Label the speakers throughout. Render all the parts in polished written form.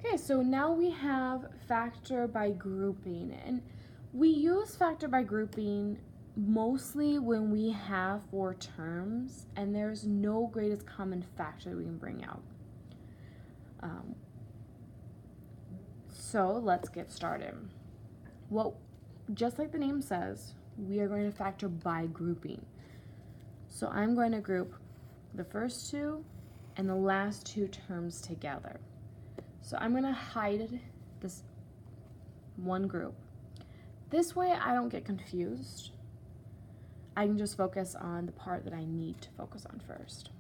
Speaker 1: Okay, so now we have factor by grouping, and we use factor by grouping mostly when we have 4 terms and there's no greatest common factor that we can bring out. So let's get started. Well, just like the name says, we are going to factor by grouping. So I'm going to group the first 2 and the last 2 terms together. So I'm going to hide this one group. This way I don't get confused. I can just focus on the part that I need to focus on first.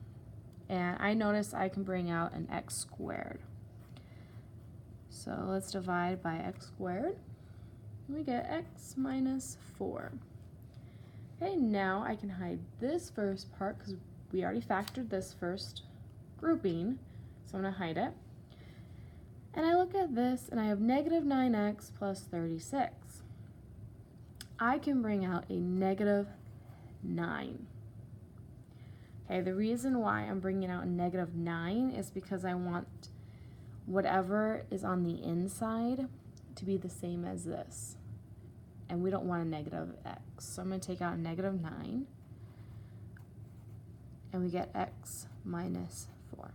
Speaker 1: And I notice I can bring out an x squared. So let's divide by x squared. We get x minus 4. Okay, now I can hide this first part because we already factored this first grouping. So I'm going to hide it. And I look at this and I have negative 9x plus 36. I can bring out a negative 9. Okay, the reason why I'm bringing out a negative 9 is because I want whatever is on the inside to be the same as this. And we don't want a negative x. So I'm going to take out a negative 9. And we get x minus 4.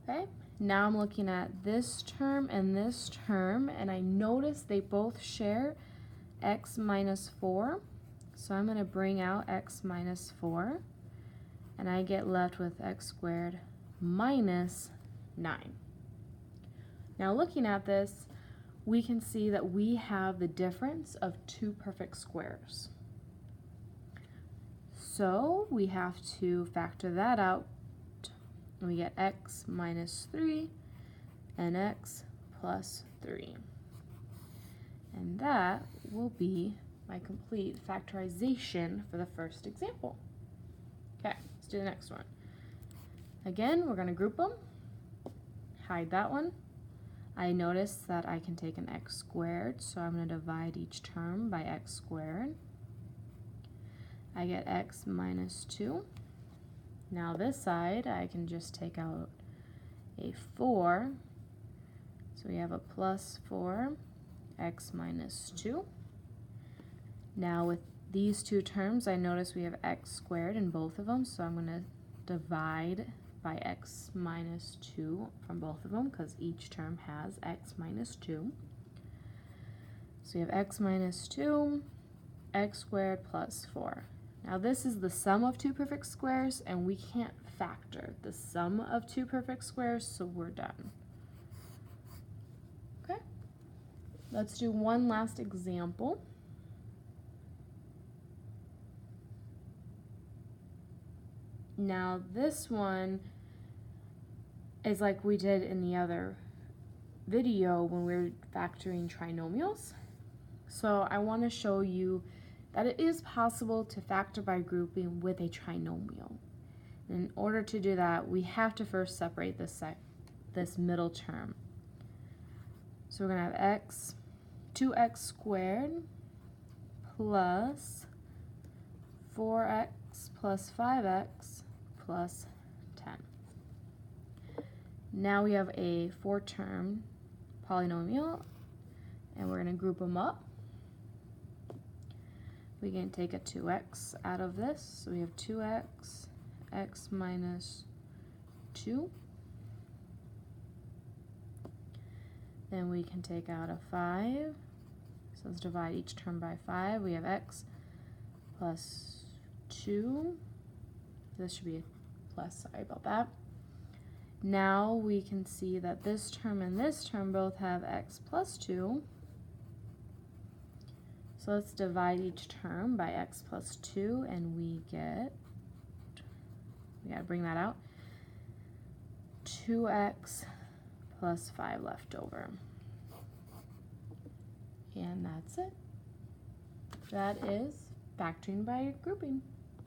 Speaker 1: Okay, now I'm looking at this term, and I notice they both share x minus 4. So I'm going to bring out x minus 4, and I get left with x squared minus 9. Now looking at this, we can see that we have the difference of 2 perfect squares. So we have to factor that out. We get x minus 3 and x plus 3. And that will be my complete factorization for the first example. Okay, let's do the next one. Again, we're going to group them, hide that one. I notice that I can take an x squared, so I'm going to divide each term by x squared. I get x minus 2. Now this side, I can just take out a 4. So we have a plus 4, x minus 2. Now with these 2 terms, I notice we have x squared in both of them, so I'm going to divide by x minus 2 from both of them because each term has x minus 2. So we have x minus 2, x squared plus 4. Now this is the sum of 2 perfect squares, and we can't factor the sum of 2 perfect squares, so we're done. Okay, let's do one last example. Now this one is like we did in the other video when we were factoring trinomials. So I want to show you that it is possible to factor by grouping with a trinomial. In order to do that, we have to first separate this middle term. So we're going to have 2x squared plus 4x plus 5x plus 10. Now we have a 4-term polynomial, and we're going to group them up. We can take a 2x out of this, so we have 2x, x minus 2. Then we can take out a 5, so let's divide each term by 5. We have x plus 2. This should be a plus, sorry about that. Now we can see that this term and this term both have x plus 2. So let's divide each term by x plus 2, and we gotta bring that out, 2x plus 5 left over. And that's it. That is factoring by grouping.